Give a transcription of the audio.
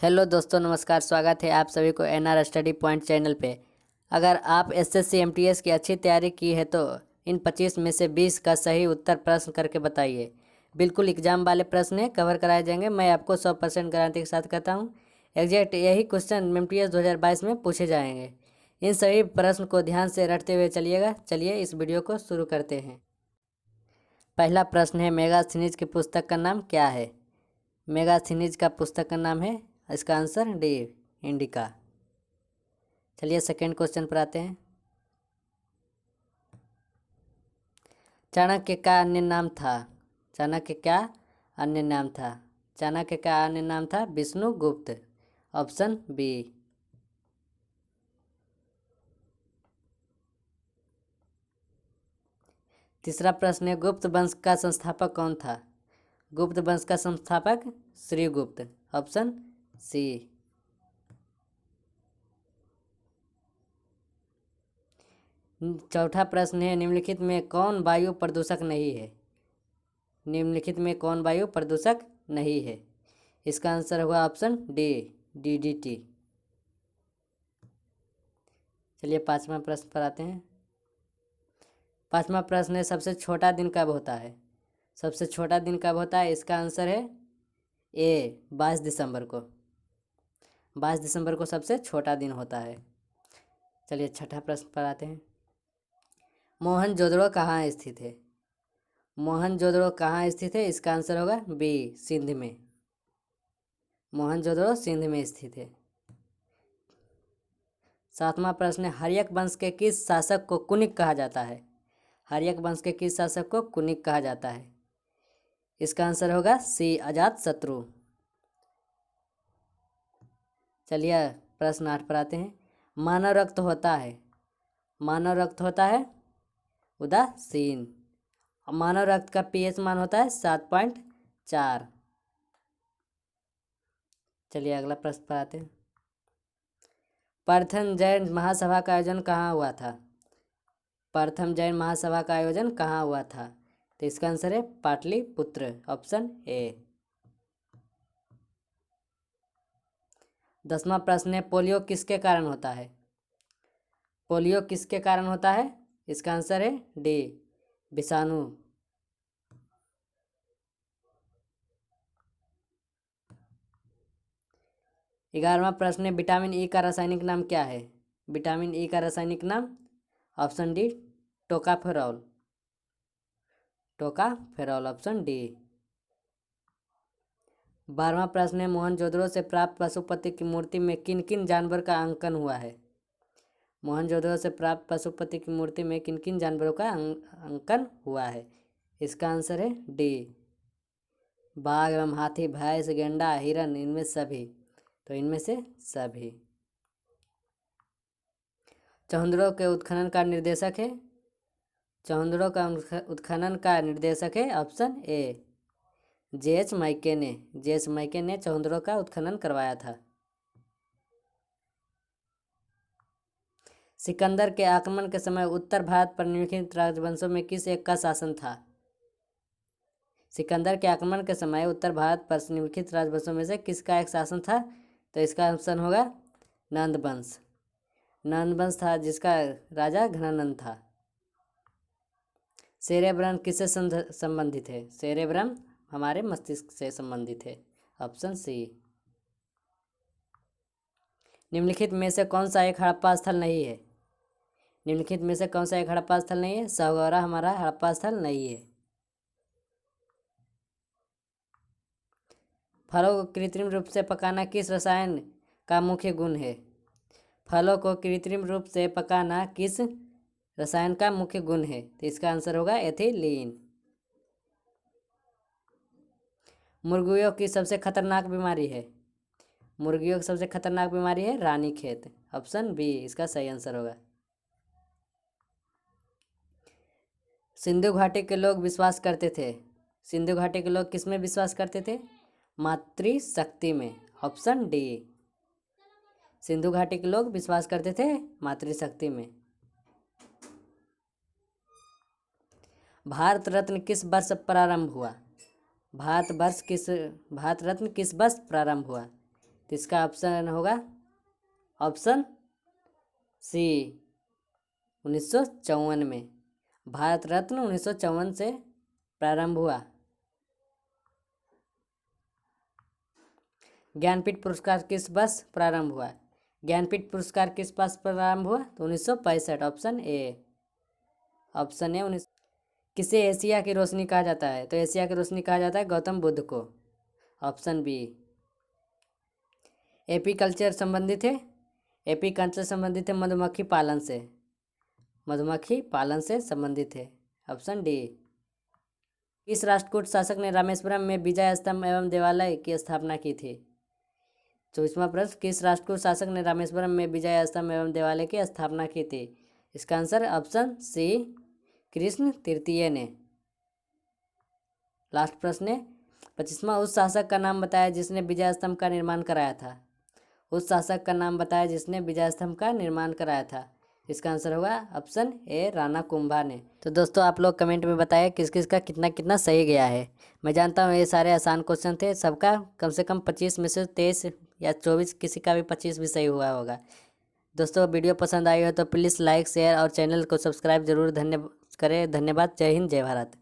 Hello दोस्तों, नमस्कार। स्वागत है आप सभी को एनआर स्टडी पॉइंट चैनल पे। अगर आप एसएससी एमटीएस की अच्छी तैयारी की है तो इन 25 में से 20 का सही उत्तर प्रश्न करके बताइए। बिल्कुल एग्जाम वाले प्रश्न है, कवर कराए जाएंगे। मैं आपको 100% गारंटी के साथ कहता हूँ। एग्जैक्ट यही क्वेश्चन एमटीएस 2022 में पूछे जाएंगे। इन सभी प्रश्न को ध्यान से रटते हुए चलिएगा। चलिए इस वीडियो को शुरू करते हैं। पहला प्रश्न है, मेगास्थनीज की पुस्तक का नाम क्या है? मेगास्थनीज का पुस्तक का नाम है, इसका आंसर डी, इंडिका। चलिए सेकंड क्वेश्चन पर आते हैं। चाणक्य का अन्य नाम था? चाणक्य क्या अन्य नाम था? चाणक्य का अन्य नाम था विष्णुगुप्त। Option B. तीसरा प्रश्न है, गुप्त वंश का संस्थापक कौन था? गुप्त वंश का संस्थापक श्रीगुप्त। Option C. चौथा प्रश्न है, निम्नलिखित में कौन वायु प्रदूषक नहीं है? निम्नलिखित में कौन वायु प्रदूषक नहीं है? इसका आंसर होगा ऑप्शन डी, डीडीटी। चलिए पांचवा प्रश्न पर आते हैं। पांचवा प्रश्न है, सबसे छोटा दिन कब होता है? सबसे छोटा दिन कब होता है? इसका आंसर है ए, 22 दिसंबर को। 22 दिसंबर को सबसे छोटा दिन होता है। चलिए छठा प्रश्न पर आते हैं। मोहनजोदड़ो कहाँ स्थित है? मोहनजोदड़ो कहाँ स्थित है? इसका आंसर होगा बी, सिंध में। मोहनजोदड़ो सिंध में स्थित है। सातवां प्रश्न है, हर्यक वंश के किस शासक को कुनिक कहा जाता है? हर्यक वंश के किस शासक को कुनिक कहा जाता है? इसका आंसर होगा सी, अजातशत्रु। चलिए प्रश्न 8 पर आते हैं। मानव रक्त होता है, मानव रक्त होता है उदासीन। मानव रक्त का पीएच मान होता है 7.4। चलिए अगला प्रश्न पर आते हैं। प्रथम जैन महासभा का आयोजन कहाँ हुआ था? प्रथम जैन महासभा का आयोजन कहाँ हुआ था? तो इसका आंसर है पाटलिपुत्र। Option A. 10वां प्रश्न है, पोलियो किसके कारण होता है? पोलियो किसके कारण होता है? इसका आंसर है डी, विषाणु। 11वां प्रश्न है, विटामिन ई का रासायनिक नाम क्या है? विटामिन ई का रासायनिक नाम, option D, tocopherol. Tocopherol, option D. 12वां प्रश्न है, मोहनजोदड़ो से प्राप्त पशुपति की मूर्ति में किन किन जानवर का अंकन हुआ है? मोहनजोदड़ो से प्राप्त पशुपति की मूर्ति में किन किन जानवरों का अंकन हुआ है? इसका आंसर है डी, बाघ एवं हाथी, भैंस, गेंडा, हिरन, इनमें सभी। तो इनमें से सभी। चौहंदड़ो के उत्खनन का निर्देशक है, चौहंदड़ो का उत्खनन का निर्देशक है ऑप्शन ए, जेएच माइके ने। जेएच माइके ने चौहंदड़ो का उत्खनन करवाया था। सिकंदर के आक्रमण के समय उत्तर भारत पर निम्नलिखित राजवंशों में किस एक का शासन था? सिकंदर के आक्रमण के समय उत्तर भारत पर निम्नलिखित राजवंशों में से किसका एक शासन था? तो इसका ऑप्शन होगा नंद वंश। नंद वंश था, जिसका राजा घनानंद था। सेरेब्रम किससे संबंधित है? सेरेब्रम हमारे मस्तिष्क से संबंधित है। Option C. निम्नलिखित में से कौन सा एक हड़प्पा स्थल नहीं है? निम्नलिखित में से कौन सा एक हड़प्पा स्थल नहीं है? सागौरा हमारा हड़प्पा स्थल नहीं है। फलों को कृत्रिम रूप से पकाना किस रसायन का मुख्य गुण है? फलों को कृत्रिम रूप से पकाना किस रसायन का मुख्य गुण है? तो इसका आंसर होगा एथिलीन। मुर्गियों की सबसे खतरनाक बीमारी है, मुर्गियों की सबसे खतरनाक बीमारी है रानीखेत। ऑप्शन बी इसका सही आंसर होगा। सिंधु घाटी के लोग विश्वास करते थे, सिंधु घाटी के लोग किस में विश्वास करते थे? मातृशक्ति में। ऑप्शन डी, सिंधु घाटी के लोग विश्वास करते थे मातृशक्ति में। भारत रत्न किस वर्ष प्रारंभ हुआ? भारत रत्न किस वर्ष प्रारंभ हुआ? तो इसका ऑप्शन होगा ऑप्शन सी 1954 में। भारत रत्न 1954 से प्रारंभ हुआ। ज्ञानपीठ पुरस्कार किस वर्ष प्रारंभ हुआ? ज्ञानपीठ पुरस्कार किस वर्ष प्रारंभ हुआ? तो 1965। Option A. Option A 19। किसे एशिया की रोशनी कहा जाता है? तो एशिया की रोशनी कहा जाता है गौतम बुद्ध को। Option B. एपी कल्चर संबंधित है? एपी कल्चर संबंधित है मधुमक्खी पालन से। मधुमक्खी पालन से संबंधित है। Option D. किस राष्ट्रकूट शासक ने रामेश्वरम में विजय स्तंभ एवं देवालय की स्थापना की थी? 24वां प्रश्न, किस राष्ट्रकूट शासक ने रामेश्वरम में विजय स्तंभ एवं देवालय की स्थापना की थी? इसका आंसर ऑप्शन सी कृष्ण तृतीय ने। लास्ट प्रश्न है 25वां, उस शासक का नाम बताया जिसने विजय स्तंभ का निर्माण कराया था। उस शासक का नाम बताया जिसने विजय स्तंभ का निर्माण कराया था। इसका आंसर होगा ऑप्शन ए राणा कुंभा ने। तो दोस्तों आप लोग कमेंट में बताएं किस किस का कितना कितना सही गया है। मैं जानता हूँ ये सारे आसान क्वेश्चन थे, सबका कम से कम 25 में से 23 या 24, किसी का भी 25 भी सही हुआ होगा। दोस्तों वीडियो पसंद आई हो तो प्लीज़ लाइक शेयर और चैनल को सब्सक्राइब जरूर करें। धन्यवाद। जय हिंद, जय भारत।